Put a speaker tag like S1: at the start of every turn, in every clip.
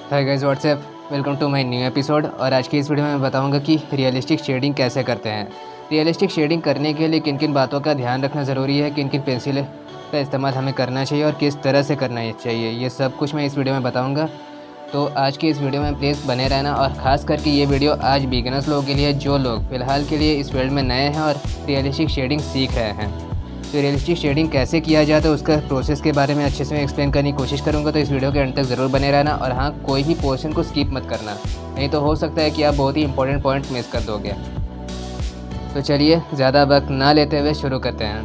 S1: Hi guys what's up, welcome to my new episode. और आज की इस वीडियो में मैं बताऊंगा कि रियलिस्टिक शेडिंग कैसे करते हैं। रियलिस्टिक शेडिंग करने के लिए किन किन बातों का ध्यान रखना ज़रूरी है, किन किन पेंसिल का इस्तेमाल हमें करना चाहिए और किस तरह से करना चाहिए, ये सब कुछ मैं इस वीडियो में बताऊँगा। तो आज की इस वीडियो में प्लीज़ बने रहना। और ख़ास करके ये वीडियो आज बिगिनर्स लोगों के लिए, जो लोग फ़िलहाल के लिए इस फील्ड में नए हैं और रियलिस्टिक शेडिंग सीख रहे हैं। तो रियलिस्टिक शेडिंग कैसे किया जाता है उसका प्रोसेस के बारे में अच्छे से मैं एक्सप्लेन करने की कोशिश करूंगा। तो इस वीडियो के अंत तक ज़रूर बने रहना। और हाँ, कोई भी पोर्शन को स्किप मत करना, नहीं तो हो सकता है कि आप बहुत ही इंपॉर्टेंट पॉइंट मिस कर दोगे। तो चलिए ज़्यादा वक्त ना लेते हुए शुरू करते हैं।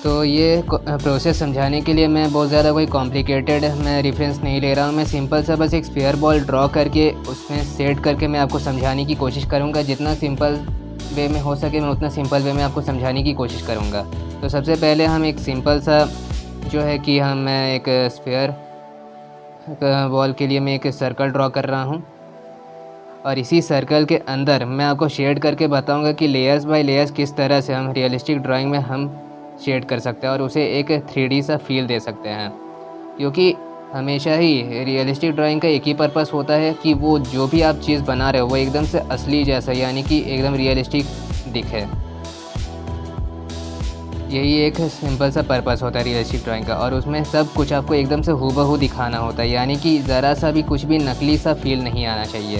S1: तो ये प्रोसेस समझाने के लिए मैं बहुत ज़्यादा कोई कॉम्प्लिकेटेड मैं रेफरेंस नहीं ले रहा हूँ। मैं सिंपल सा बस एक स्फीयर बॉल ड्रॉ करके उसमें सेट करके मैं आपको समझाने की कोशिश करूँगा। जितना सिंपल वे में हो सके मैं उतना सिंपल वे में आपको समझाने की कोशिश करूँगा। तो सबसे पहले हम एक सिंपल सा जो है कि मैं एक स्फीयर बॉल के लिए मैं एक सर्कल ड्रॉ कर रहा हूँ। और इसी सर्कल के अंदर मैं आपको शेड करके बताऊंगा कि लेयर्स बाय लेयर्स किस तरह से हम रियलिस्टिक ड्राइंग में हम शेड कर सकते हैं और उसे एक 3D सा फील दे सकते हैं। क्योंकि हमेशा ही रियलिस्टिक ड्राइंग का एक ही पर्पस होता है कि वो जो भी आप चीज़ बना रहे हो वो एकदम से असली जैसा, यानी कि एकदम रियलिस्टिक दिखे। यही एक सिंपल सा पर्पस होता है रियलिस्टिक ड्राइंग का। और उसमें सब कुछ आपको एकदम से हूबहू दिखाना होता है, यानी कि ज़रा सा भी कुछ भी नकली सा फील नहीं आना चाहिए।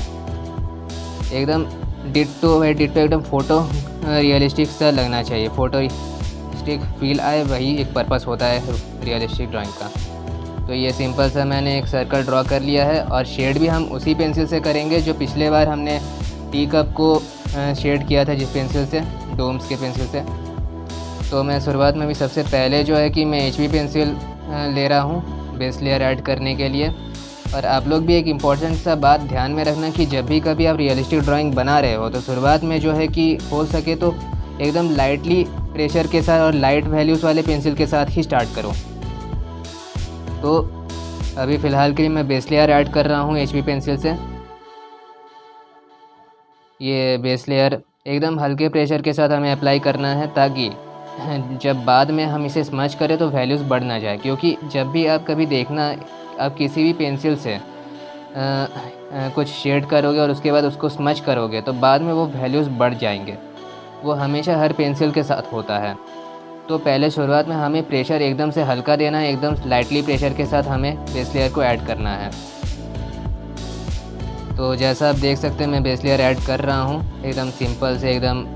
S1: एकदम डिट्टो है, डिट्टो एकदम फ़ोटो रियलिस्टिक सा लगना चाहिए, फ़ोटो रियलिस्टिक फील आए, वही एक पर्पस होता है रियलिस्टिक ड्राइंग का। तो ये सिंपल सा मैंने एक सर्कल ड्रॉ कर लिया है। और शेड भी हम उसी पेंसिल से करेंगे जो पिछले बार हमने टी कप को शेड किया था, जिस पेंसिल से, डोम्स के पेंसिल से। तो मैं शुरुआत में भी सबसे पहले जो है कि मैं HB पेंसिल ले रहा हूँ बेस लेयर ऐड करने के लिए। और आप लोग भी एक इम्पॉर्टेंट सा बात ध्यान में रखना कि जब भी कभी आप रियलिस्टिक ड्राइंग बना रहे हो तो शुरुआत में जो है कि हो सके तो एकदम लाइटली प्रेशर के साथ और लाइट वैल्यूज़ वाले पेंसिल के साथ ही स्टार्ट करो। तो अभी फ़िलहाल के लिए मैं बेस लेयर ऐड कर रहा हूँ HB पेंसिल से। ये बेस लेयर एकदम हल्के प्रेशर के साथ हमें अप्लाई करना है, ताकि जब बाद में हम इसे स्मच करें तो वैल्यूज़ बढ़ ना जाए। क्योंकि जब भी आप कभी देखना, आप किसी भी पेंसिल से कुछ शेड करोगे और उसके बाद उसको स्मच करोगे तो बाद में वो वैल्यूज़ बढ़ जाएंगे। वो हमेशा हर पेंसिल के साथ होता है। तो पहले शुरुआत में हमें प्रेशर एकदम से हल्का देना है, एकदम लाइटली प्रेशर के साथ हमें बेस लेयर को ऐड करना है। तो जैसा आप देख सकते हैं मैं बेस लेयर ऐड कर रहा हूँ एकदम सिंपल से, एकदम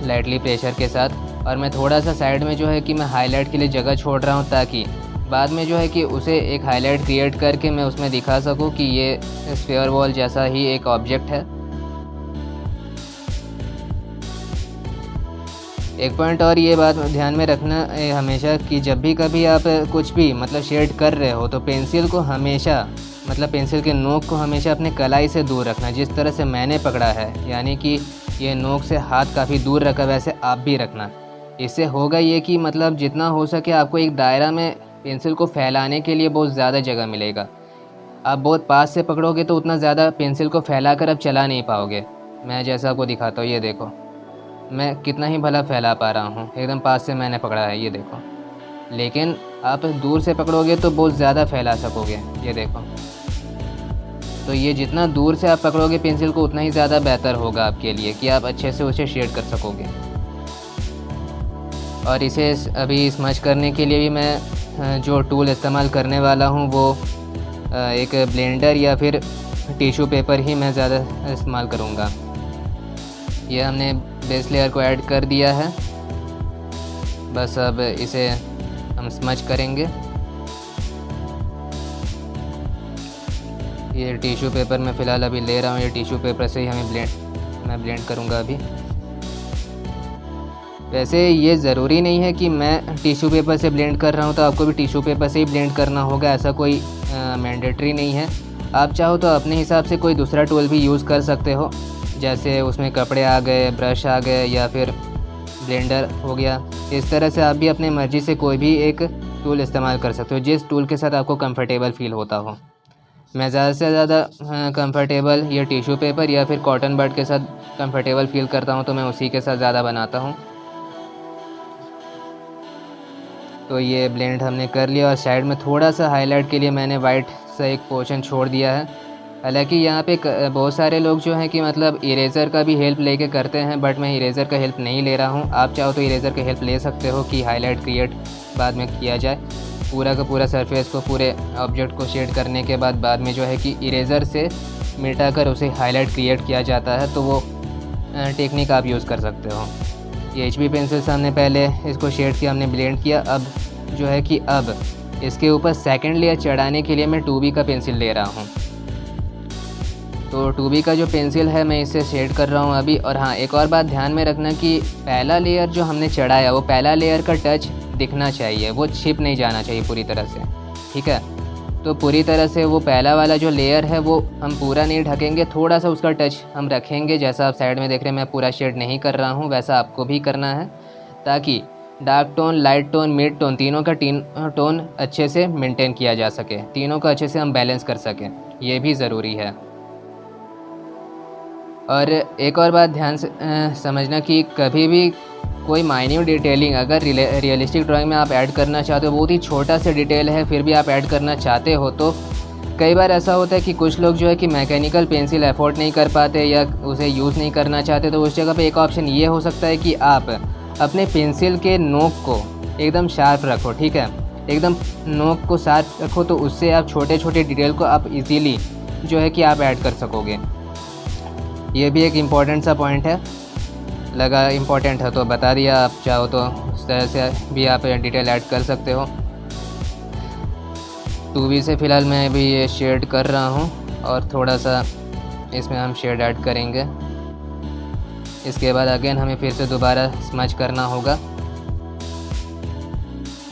S1: लाइटली प्रेशर के साथ। और मैं थोड़ा सा साइड में जो है कि मैं हाईलाइट के लिए जगह छोड़ रहा हूँ, ताकि बाद में जो है कि उसे एक हाईलाइट क्रिएट करके मैं उसमें दिखा सकूँ कि ये स्फीयर बॉल जैसा ही एक ऑब्जेक्ट है। एक पॉइंट और ये बात ध्यान में रखना हमेशा कि जब भी कभी आप कुछ भी मतलब शेड कर रहे हो तो पेंसिल को हमेशा, मतलब पेंसिल के नोक को हमेशा अपने कलाई से दूर रखना, जिस तरह से मैंने पकड़ा है, यानी कि ये नोक से हाथ काफ़ी दूर रखा, वैसे आप भी रखना। इससे होगा ये कि मतलब जितना हो सके आपको एक दायरा में पेंसिल को फैलाने के लिए बहुत ज़्यादा जगह मिलेगा। आप बहुत पास से पकड़ोगे तो उतना ज़्यादा पेंसिल को फैला कर आप चला नहीं पाओगे। मैं जैसा आपको दिखाता हूँ, ये देखो मैं कितना ही भला फैला पा रहा हूँ, एकदम पास से मैंने पकड़ा है, ये देखो। लेकिन आप दूर से पकड़ोगे तो बहुत ज़्यादा फैला सकोगे, ये देखो। तो ये जितना दूर से आप पकड़ोगे पेंसिल को उतना ही ज़्यादा बेहतर होगा आपके लिए कि आप अच्छे से उसे शेड कर सकोगे। और इसे अभी स्मच करने के लिए भी मैं जो टूल इस्तेमाल करने वाला हूँ वो एक ब्लेंडर या फिर टिश्यू पेपर ही मैं ज़्यादा इस्तेमाल करूँगा। ये हमने बेस लेयर को ऐड कर दिया है, बस अब इसे हम स्मच करेंगे। ये टिश्यू पेपर मैं फ़िलहाल अभी ले रहा हूँ, ये टिश्यू पेपर से ही मैं ब्लेंड करूँगा अभी। वैसे ये ज़रूरी नहीं है कि मैं टिश्यू पेपर से ब्लेंड कर रहा हूँ तो आपको भी टिश्यू पेपर से ही ब्लेंड करना होगा, ऐसा कोई मैंडेटरी नहीं है। आप चाहो तो अपने हिसाब से कोई दूसरा टूल भी यूज़ कर सकते हो, जैसे उसमें कपड़े आ गए, ब्रश आ गए या फिर ब्लेंडर हो गया। इस तरह से आप भी अपनी मर्ज़ी से कोई भी एक टूल इस्तेमाल कर सकते हो, जिस टूल के साथ आपको कंफर्टेबल फील होता हो। मैं ज़्यादा से ज़्यादा कंफर्टेबल ये टिश्यू पेपर या फिर कॉटन बड के साथ कंफर्टेबल फील करता हूँ, तो मैं उसी के साथ ज़्यादा बनाता हूँ। तो ये ब्लेंड हमने कर लिया और साइड में थोड़ा सा हाईलाइट के लिए मैंने वाइट सा एक पोर्शन छोड़ दिया है, हालांकि यहाँ पे बहुत सारे लोग जो हैं कि मतलब इरेज़र का भी हेल्प लेके करते हैं, बट मैं इरेज़र का हेल्प नहीं ले रहा हूँ। आप चाहो तो इरेज़र का हेल्प ले सकते हो कि हाईलाइट क्रिएट बाद में किया जाए, पूरा का पूरा सरफेस को, पूरे ऑब्जेक्ट को शेड करने के बाद में जो है कि इरेज़र से मिटाकर उसे हाईलाइट क्रिएट किया जाता है, तो वो टेक्निक आप यूज़ कर सकते हो। ये HB पेंसिल से हमने पहले इसको शेड किया, हमने ब्लेंड किया। अब जो है कि अब इसके ऊपर सेकंड लेयर चढ़ाने के लिए मैं 2B का पेंसिल ले रहा हूँ। तो 2B का जो पेंसिल है मैं इसे शेड कर रहा हूँ अभी। और हाँ, एक और बात ध्यान में रखना कि पहला लेयर जो हमने चढ़ाया वो पहला लेयर का टच दिखना चाहिए, वो छिप नहीं जाना चाहिए पूरी तरह से, ठीक है। तो पूरी तरह से वो पहला वाला जो लेयर है वो हम पूरा नहीं ढकेंगे, थोड़ा सा उसका टच हम रखेंगे। जैसा आप साइड में देख रहे हैं मैं पूरा शेड नहीं कर रहा हूँ, वैसा आपको भी करना है, ताकि dark tone, light tone, mid tone, तीनों का टोन अच्छे से मेंटेन किया जा सके, तीनों का अच्छे से हम बैलेंस कर सकें, ये भी ज़रूरी है। और एक और बात ध्यान से समझना कि कभी भी कोई माइन्यूट डिटेलिंग अगर रियलिस्टिक ड्राइंग में आप ऐड करना चाहते हो, बहुत ही छोटा सा डिटेल है फिर भी आप ऐड करना चाहते हो, तो कई बार ऐसा होता है कि कुछ लोग जो है कि मैकेनिकल पेंसिल अफोर्ड नहीं कर पाते या उसे यूज़ नहीं करना चाहते। तो उस जगह पे एक ऑप्शन ये हो सकता है कि आप अपने पेंसिल के नोक को एकदम शार्प रखो, ठीक है, एकदम नोक को शार्प रखो, तो उससे आप छोटे छोटे डिटेल को आप इजीली जो है कि आप ऐड कर सकोगे। ये भी एक इम्पॉर्टेंट सा पॉइंट है, लगा इम्पॉर्टेंट है तो बता दिया। आप चाहो तो उस तरह से भी आप डिटेल ऐड कर सकते हो। 2B से फ़िलहाल मैं अभी ये शेड कर रहा हूँ और थोड़ा सा इसमें हम शेड ऐड करेंगे। इसके बाद अगेन हमें फिर से दोबारा स्मच करना होगा।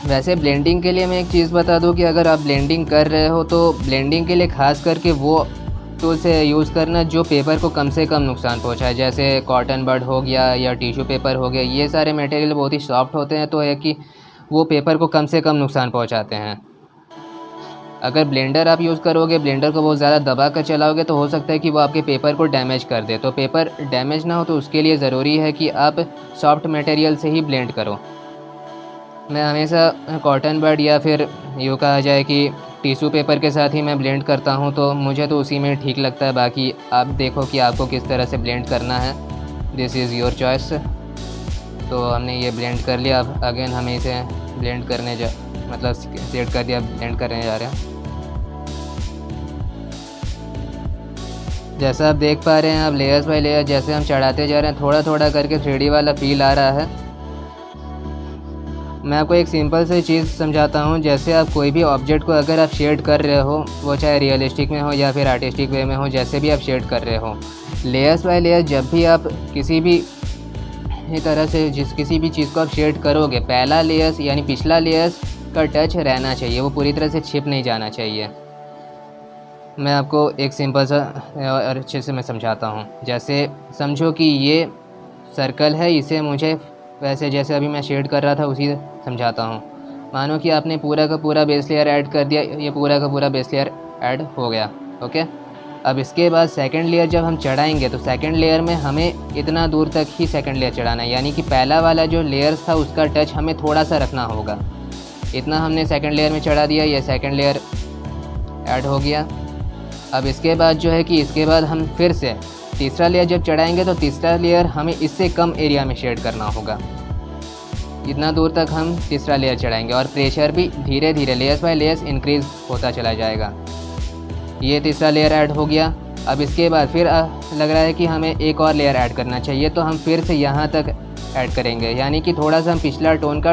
S1: वैसे ब्लेंडिंग के लिए मैं एक चीज़ बता दूं कि अगर आप ब्लेंडिंग कर रहे हो तो ब्लेंडिंग के लिए ख़ास करके वो टूल से यूज़ करना जो पेपर को कम से कम नुकसान पहुंचाए, जैसे कॉटन बड हो गया या टिश्यू पेपर हो गया। ये सारे मटेरियल बहुत ही सॉफ्ट होते हैं, तो है कि वो पेपर को कम से कम नुकसान पहुंचाते हैं। अगर ब्लेंडर आप यूज़ करोगे, ब्लेंडर को बहुत ज़्यादा दबा कर चलाओगे, तो हो सकता है कि वो आपके पेपर को डैमेज कर दे। तो पेपर डैमेज ना हो तो उसके लिए ज़रूरी है कि आप सॉफ्ट मटेरियल से ही ब्लेंड करो। मैं हमेशा कॉटन बड या फिर यूँ कहा जाए कि टिश्यू पेपर के साथ ही मैं ब्लेंड करता हूँ, तो मुझे तो उसी में ठीक लगता है। बाकी आप देखो कि आपको किस तरह से ब्लेंड करना है, दिस इज़ योर चॉइस। तो हमने ये ब्लेंड कर लिया। अब अगेन हमें इसे ब्लेंड करने मतलब सेट कर दिया, ब्लेंड करने जा रहे हैं। जैसा आप देख पा रहे हैं, आप लेयर्स बाय लेयर जैसे हम चढ़ाते जा रहे हैं, थोड़ा थोड़ा करके 3D वाला फील आ रहा है। मैं आपको एक सिंपल सी चीज़ समझाता हूँ। जैसे आप कोई भी ऑब्जेक्ट को अगर आप शेड कर रहे हो, वो चाहे रियलिस्टिक में हो या फिर आर्टिस्टिक वे में हो, जैसे भी आप शेड कर रहे हो, लेयर्स बाय लेयर जब भी आप किसी भी तरह से किसी भी चीज़ को आप शेड करोगे, पहला लेयर्स यानी पिछला लेयर्स का टच रहना चाहिए, वो पूरी तरह से छिप नहीं जाना चाहिए। मैं आपको एक सिंपल सा और अच्छे से मैं समझाता हूँ। जैसे समझो कि ये सर्कल है, इसे मुझे वैसे जैसे अभी मैं शेड कर रहा था उसी समझाता हूँ। मानो कि आपने पूरा का पूरा बेस लेयर ऐड कर दिया, ये पूरा का पूरा बेस लेयर ऐड हो गया, ओके। अब इसके बाद सेकंड लेयर जब हम चढ़ाएंगे तो सेकंड लेयर में हमें इतना दूर तक ही सेकंड लेयर चढ़ाना है, यानी कि पहला वाला जो लेयर था उसका टच हमें थोड़ा सा रखना होगा। इतना हमने सेकंड लेयर में चढ़ा दिया, ये सेकंड लेयर ऐड हो गया। अब इसके बाद जो है कि इसके बाद हम फिर से तीसरा लेयर जब चढ़ाएंगे तो तीसरा लेयर हमें इससे कम एरिया में शेड करना होगा। इतना दूर तक हम तीसरा लेयर चढ़ाएंगे और प्रेशर भी धीरे धीरे लेयर्स बाय लेयर्स इंक्रीज़ होता चला जाएगा। ये तीसरा लेयर ऐड हो गया। अब इसके बाद फिर लग रहा है कि हमें एक और लेयर ऐड करना चाहिए, तो हम फिर से यहाँ तक ऐड करेंगे, यानी कि थोड़ा सा हम पिछला टोन का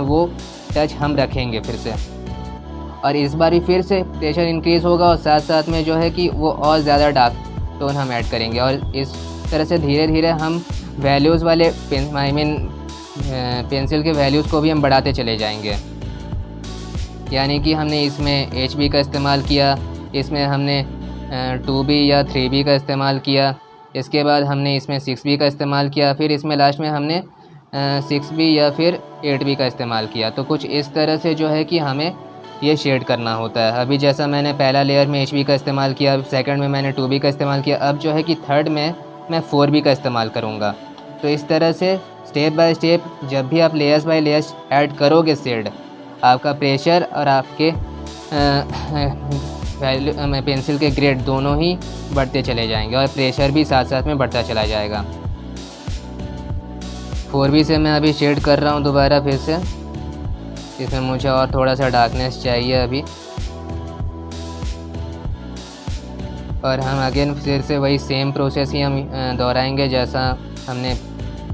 S1: वो टच हम रखेंगे फिर से। और इस बार भी फिर से प्रेशर इंक्रीज़ होगा और साथ साथ में जो है कि वो और ज़्यादा डार्क टोन हम ऐड करेंगे। और इस तरह से धीरे धीरे हम वैल्यूज़ वाले पेंसिल के वैल्यूज़ को भी हम बढ़ाते चले जाएंगे। यानी कि हमने इसमें HB का इस्तेमाल किया, इसमें हमने 2B या 3B का इस्तेमाल किया, इसके बाद हमने इसमें 6B का इस्तेमाल किया, फिर इसमें लास्ट में हमने 6B या फिर 8B का इस्तेमाल किया। तो कुछ इस तरह से जो है कि हमें ये शेड करना होता है। अभी जैसा मैंने पहला लेयर में HB का इस्तेमाल किया, सेकंड में मैंने 2B का इस्तेमाल किया, अब जो है कि थर्ड में मैं 4B का इस्तेमाल करूँगा। तो इस तरह से स्टेप बाय स्टेप जब भी आप लेयर्स बाय लेयर्स ऐड करोगे शेड, आपका प्रेशर और आपके वैल्यू पेंसिल के ग्रेड दोनों ही बढ़ते चले जाएंगे और प्रेशर भी साथ साथ में बढ़ता चला जाएगा। 4B से मैं अभी शेड कर रहा हूँ दोबारा फिर से। इसमें मुझे और थोड़ा सा डार्कनेस चाहिए अभी, और हम अगेन फिर से वही सेम प्रोसेस ही हम दोहराएंगे जैसा हमने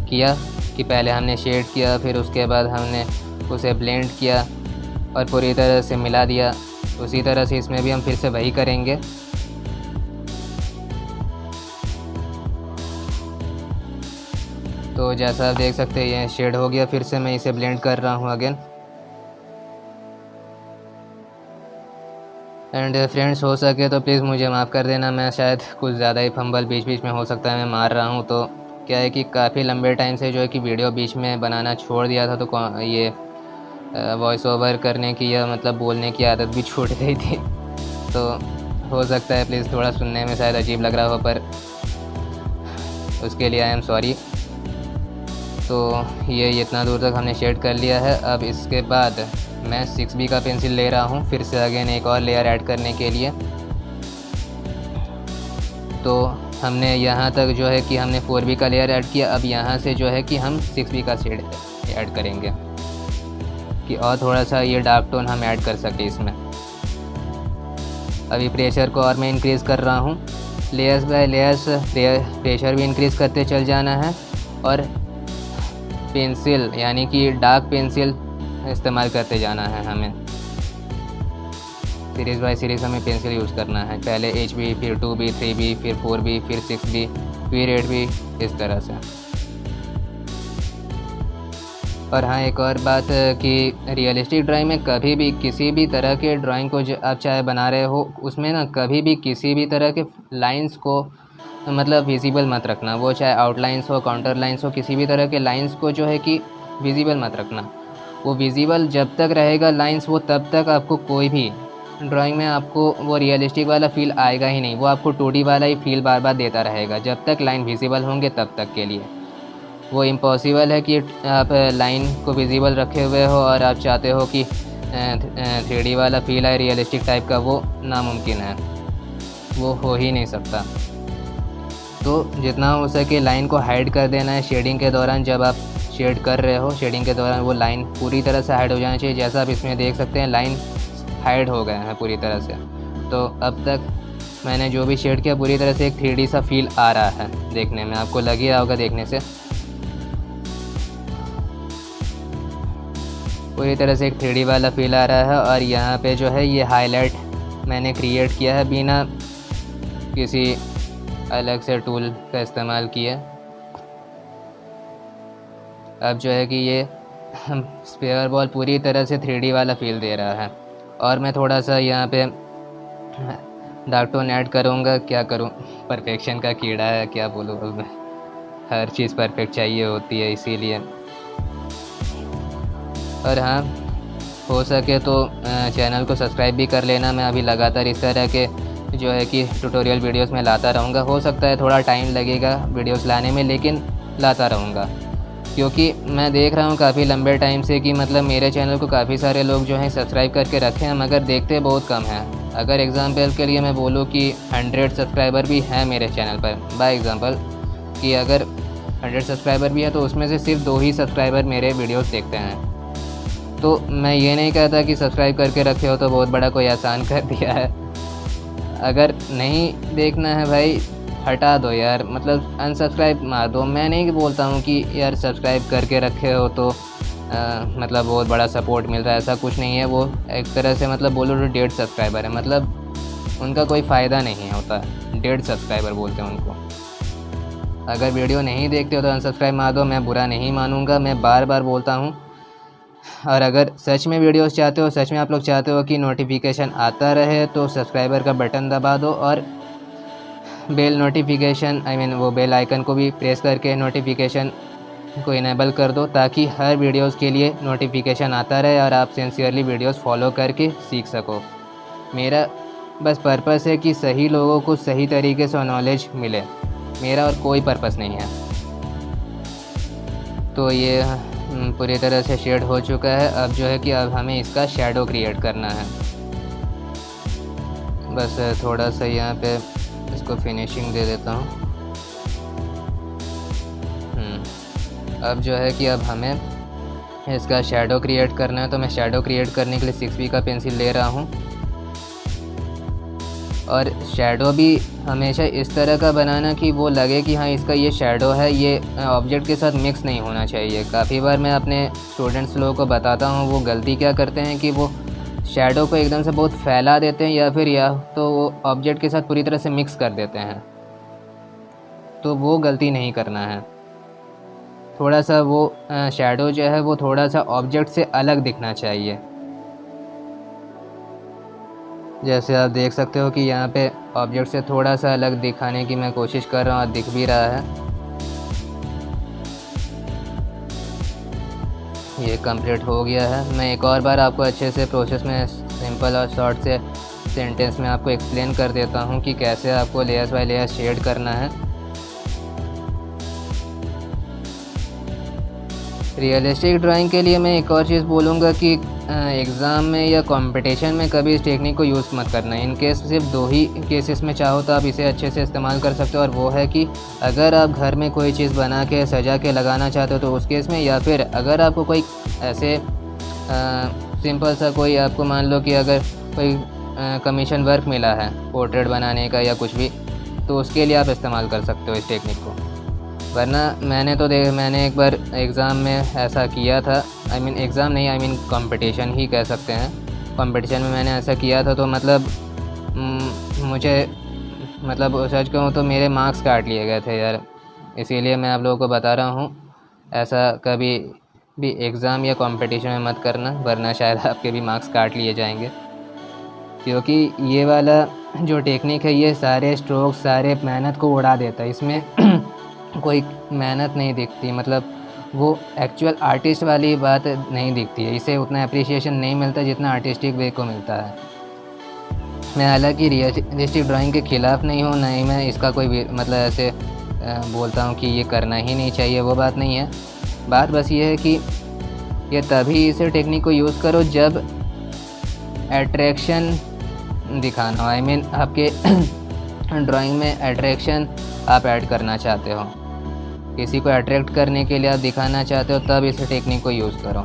S1: किया कि पहले हमने शेड किया, फिर उसके बाद हमने उसे ब्लेंड किया और पूरी तरह से मिला दिया। उसी तरह से इसमें भी हम फिर से वही करेंगे। तो जैसा आप देख सकते हैं ये शेड हो गया, फिर से मैं इसे ब्लेंड कर रहा हूँ अगेन। एंड फ्रेंड्स, हो सके तो प्लीज़ मुझे माफ़ कर देना, मैं शायद कुछ ज़्यादा ही फंबल बीच बीच में हो सकता है मैं मार रहा हूँ। तो क्या है कि काफ़ी लंबे टाइम से जो है कि वीडियो बीच में बनाना छोड़ दिया था, तो ये वॉइस ओवर करने की या मतलब बोलने की आदत भी छूट गई थी। तो हो सकता है प्लीज़ थोड़ा सुनने में शायद अजीब लग रहा हो, पर उसके लिए आई एम सॉरी। तो ये इतना दूर तक हमने शेड कर लिया है। अब इसके बाद मैं 6B का पेंसिल ले रहा हूँ फिर से अगेन एक और लेयर ऐड करने के लिए। तो हमने यहाँ तक जो है कि हमने 4B का लेयर ऐड किया। अब यहाँ से जो है कि हम 6B का शेड ऐड करेंगे कि और थोड़ा सा ये डार्क टोन हम ऐड कर सकें इसमें। अभी प्रेशर को और मैं इंक्रीज़ कर रहा हूँ, लेयर्स बाय लेयर्स प्रेशर भी इंक्रीज़ करते चल जाना है और पेंसिल यानी कि डार्क पेंसिल इस्तेमाल करते जाना है हमें। सीरीज़ बाय सीरीज़ हमें पेंसिल यूज़ करना है, पहले HB, फिर 2B, 3B, फिर 4B, फिर 6B, फिर 8B, इस तरह से। और हाँ, एक और बात कि रियलिस्टिक ड्राइंग में कभी भी किसी भी तरह के ड्राइंग को जो आप चाहे बना रहे हो, उसमें ना कभी भी किसी भी तरह के लाइंस को मतलब विजिबल मत रखना। वो चाहे आउटलाइंस हो, काउंटर लाइंस हो, किसी भी तरह के लाइंस को जो है कि विजिबल मत रखना। वो विजिबल जब तक रहेगा लाइंस, वो तब तक आपको कोई भी ड्राइंग में आपको वो रियलिस्टिक वाला फ़ील आएगा ही नहीं। वो आपको 2D वाला ही फ़ील बार बार देता रहेगा जब तक लाइन विजिबल होंगे तब तक के लिए। वो इम्पॉसिबल है कि आप लाइन को विजिबल रखे हुए हो और आप चाहते हो कि 3D वाला फ़ील आए रियलिस्टिक टाइप का, वो नामुमकिन है, वो हो ही नहीं सकता। तो जितना हो सके लाइन को हाइड कर देना है शेडिंग के दौरान। जब आप शेड कर रहे हो शेडिंग के दौरान वो लाइन पूरी तरह से हाइड हो जानी चाहिए। जैसा आप इसमें देख सकते हैं लाइन हाइड हो गए हैं पूरी तरह से। तो अब तक मैंने जो भी शेड किया पूरी तरह से एक 3D सा फील आ रहा है देखने में, आपको लग ही रहा होगा देखने से। पूरी तरह से एक 3D वाला फील आ रहा है। और यहाँ पे जो है ये हाईलाइट मैंने क्रिएट किया है बिना किसी अलग से टूल का इस्तेमाल किया। अब जो है कि ये स्फीयर बॉल पूरी तरह से 3D वाला फील दे रहा है। और मैं थोड़ा सा यहाँ पे डार्क टोन ऐड करूँगा। क्या करूँ, परफेक्शन का कीड़ा है, क्या बोलूँ अब मैं, हर चीज़ परफेक्ट चाहिए होती है इसीलिए। और हाँ, हो सके तो चैनल को सब्सक्राइब भी कर लेना। मैं अभी लगातार इस तरह के जो है कि ट्यूटोरियल वीडियोस में लाता रहूँगा। हो सकता है थोड़ा टाइम लगेगा वीडियोस लाने में, लेकिन लाता रहूँगा, क्योंकि मैं देख रहा हूँ काफ़ी लंबे टाइम से कि मतलब मेरे चैनल को काफ़ी सारे लोग जो हैं सब्सक्राइब करके रखे हैं, मगर देखते बहुत कम हैं। अगर एग्ज़ाम्पल के लिए मैं बोलूँ कि 100 सब्सक्राइबर भी हैं मेरे चैनल पर, बाय एग्ज़ाम्पल कि अगर 100 सब्सक्राइबर भी है तो उसमें से सिर्फ 2 ही सब्सक्राइबर मेरे वीडियोज़ देखते हैं। तो मैं ये नहीं कहता कि सब्सक्राइब करके रखे हो तो बहुत बड़ा कोई एहसान कर दिया है। अगर नहीं देखना है भाई, हटा दो यार, मतलब अनसब्सक्राइब मार दो। मैं नहीं बोलता हूँ कि यार सब्सक्राइब करके रखे हो तो मतलब बहुत बड़ा सपोर्ट मिल रहा है, ऐसा कुछ नहीं है। वो एक तरह से मतलब बोलो तो 1.5 सब्सक्राइबर है, मतलब उनका कोई फ़ायदा नहीं होता। 1.5 सब्सक्राइबर बोलते हैं उनको। अगर वीडियो नहीं देखते हो तो अनसब्सक्राइब मार दो, मैं बुरा नहीं मानूँगा, मैं बार बार बोलता हूँ। और अगर सच में वीडियोस चाहते हो, सच में आप लोग चाहते हो कि नोटिफिकेशन आता रहे, तो सब्सक्राइबर का बटन दबा दो और बेल नोटिफिकेशन वो बेल आइकन को भी प्रेस करके नोटिफिकेशन को इनेबल कर दो, ताकि हर वीडियोस के लिए नोटिफिकेशन आता रहे और आप सिंसियरली वीडियोस फॉलो करके सीख सको। मेरा बस पर्पस है कि सही लोगों को सही तरीके से नॉलेज मिले, मेरा और कोई पर्पस नहीं है। तो ये पूरी तरह से शेड हो चुका है। अब जो है कि अब हमें इसका शैडो क्रिएट करना है। बस थोड़ा सा यहाँ पे इसको फिनिशिंग दे देता हूँ। अब जो है कि अब हमें इसका शैडो क्रिएट करना है, तो मैं शैडो क्रिएट करने के लिए 6B का पेंसिल ले रहा हूँ। और शैडो भी हमेशा इस तरह का बनाना कि वो लगे कि हाँ इसका ये शैडो है, ये ऑब्जेक्ट के साथ मिक्स नहीं होना चाहिए। काफ़ी बार मैं अपने स्टूडेंट्स लोगों को बताता हूँ, वो गलती क्या करते हैं कि वो शैडो को एकदम से बहुत फैला देते हैं या तो वो ऑब्जेक्ट के साथ पूरी तरह से मिक्स कर देते हैं। तो वो गलती नहीं करना है। थोड़ा सा वो शैडो जो है वो थोड़ा सा ऑब्जेक्ट से अलग दिखना चाहिए। जैसे आप देख सकते हो कि यहाँ पे ऑब्जेक्ट से थोड़ा सा अलग दिखाने की मैं कोशिश कर रहा हूँ और दिख भी रहा है। ये कंप्लीट हो गया है। मैं एक और बार आपको अच्छे से प्रोसेस में सिंपल और शॉर्ट से सेंटेंस में आपको एक्सप्लेन कर देता हूँ कि कैसे आपको लेयर्स बाय लेयर्स शेड करना है। रियलिस्टिक ड्राइंग के लिए मैं एक और चीज़ बोलूँगा कि एग्ज़ाम में या कंपटीशन में कभी इस टेक्निक को यूज़ मत करना। इन केस सिर्फ 2 ही केसेस में चाहो तो आप इसे अच्छे से इस्तेमाल कर सकते हो, और वो है कि अगर आप घर में कोई चीज़ बना के सजा के लगाना चाहते हो तो उस केस में, या फिर अगर आपको कोई ऐसे सिंपल सा कोई आपको मान लो कि अगर कोई कमीशन वर्क मिला है पोर्ट्रेट बनाने का या कुछ भी, तो उसके लिए आप इस्तेमाल कर सकते हो इस टेक्निक को। वरना मैंने एक बार एग्ज़ाम में ऐसा किया था। एग्ज़ाम नहीं, कंपटीशन ही कह सकते हैं। कंपटीशन में मैंने ऐसा किया था, तो मतलब मुझे सच कहूँ तो मेरे मार्क्स काट लिए गए थे यार। इसीलिए मैं आप लोगों को बता रहा हूँ, ऐसा कभी भी एग्ज़ाम या कंपटीशन में मत करना, वरना शायद आपके भी मार्क्स काट लिए जाएंगे। क्योंकि ये वाला जो टेक्निक है ये सारे स्ट्रोक्स, सारे मेहनत को उड़ा देता है। इसमें कोई मेहनत नहीं दिखती, मतलब वो एक्चुअल आर्टिस्ट वाली बात नहीं दिखती है। इसे उतना अप्रिसिएशन नहीं मिलता जितना आर्टिस्टिक वे को मिलता है। मैं हालांकि रियलिस्टिक ड्राइंग के ख़िलाफ़ नहीं हूँ, ना ही मैं इसका कोई ऐसे बोलता हूँ कि ये करना ही नहीं चाहिए, वो बात नहीं है। बात बस ये है कि ये तभी इस टेक्निक को यूज़ करो जब एट्रैक्शन दिखाना हो। आपके ड्राइंग में एट्रैक्शन आप ऐड करना चाहते हो, किसी को अट्रैक्ट करने के लिए आप दिखाना चाहते हो, तब इस टेक्निक को यूज़ करो।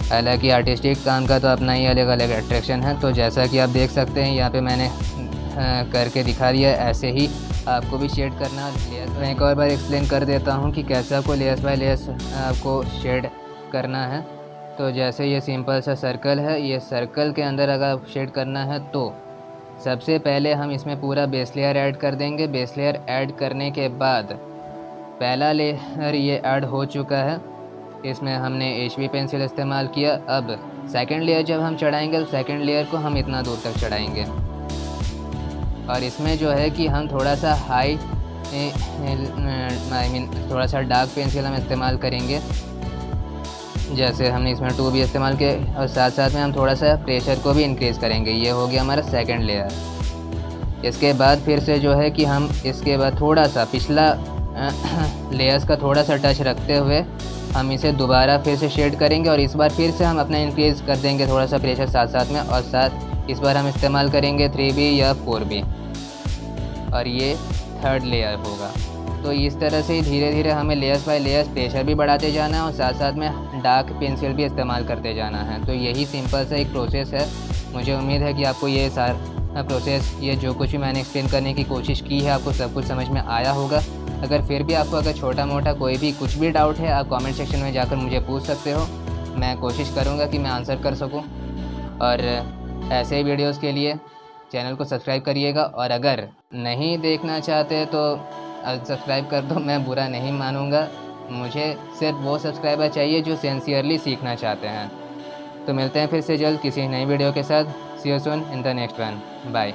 S1: हालांकि आर्टिस्टिक काम का तो अपना ही अलग अलग अट्रैक्शन है। तो जैसा कि आप देख सकते हैं यहाँ पे मैंने करके दिखा दिया, ऐसे ही आपको भी शेड करना। लेयर्स मैं एक और बार एक्सप्लेन कर देता हूँ कि कैसे आपको लेयर्स बाय लेयर्स आपको शेड करना है। तो जैसे ये सिंपल सा सर्कल है, ये सर्कल के अंदर अगर शेड करना है तो सबसे पहले हम इसमें पूरा बेस लेयर ऐड कर देंगे। बेस लेयर ऐड करने के बाद पहला लेयर ये ऐड हो चुका है, इसमें हमने HB पेंसिल इस्तेमाल किया। अब सेकंड लेयर जब हम चढ़ाएंगे तो सेकंड लेयर को हम इतना दूर तक चढ़ाएंगे, और इसमें जो है कि हम थोड़ा सा थोड़ा सा डार्क पेंसिल हम इस्तेमाल करेंगे। जैसे हमने इसमें 2B इस्तेमाल किया, और साथ साथ में हम थोड़ा सा प्रेशर को भी इंक्रीज़ करेंगे। ये हो गया हमारा सेकंड लेयर। इसके बाद फिर से जो है कि हम इसके बाद थोड़ा सा पिछला लेयर्स का थोड़ा सा टच रखते हुए हम इसे दोबारा फिर से शेड करेंगे, और इस बार फिर से हम अपना इंक्रीज़ कर देंगे थोड़ा सा प्रेशर साथ साथ में, और साथ इस बार हम इस्तेमाल करेंगे 3B या 4B, और ये थर्ड लेयर होगा। तो इस तरह से धीरे धीरे हमें लेयर्स बाय लेयर्स प्रेशर भी बढ़ाते जाना है, और साथ साथ में डार्क पेंसिल भी इस्तेमाल करते जाना है। तो यही सिंपल सा एक प्रोसेस है। मुझे उम्मीद है कि आपको ये सारा प्रोसेस, ये जो कुछ भी मैंने एक्सप्लेन करने की कोशिश की है, आपको सब कुछ समझ में आया होगा। अगर फिर भी आपको अगर छोटा मोटा कोई भी कुछ भी डाउट है, आप कमेंट सेक्शन में जाकर मुझे पूछ सकते हो। मैं कोशिश करूँगा कि मैं आंसर कर सकूँ। और ऐसे ही वीडियोज़ के लिए चैनल को सब्सक्राइब करिएगा, और अगर नहीं देखना चाहते तो सब्सक्राइब कर दो, मैं बुरा नहीं मानूंगा। मुझे सिर्फ वो सब्सक्राइबर चाहिए जो सिंसियरली सीखना चाहते हैं। तो मिलते हैं फिर से जल्द किसी नई वीडियो के साथ। See you soon in the next one. Bye.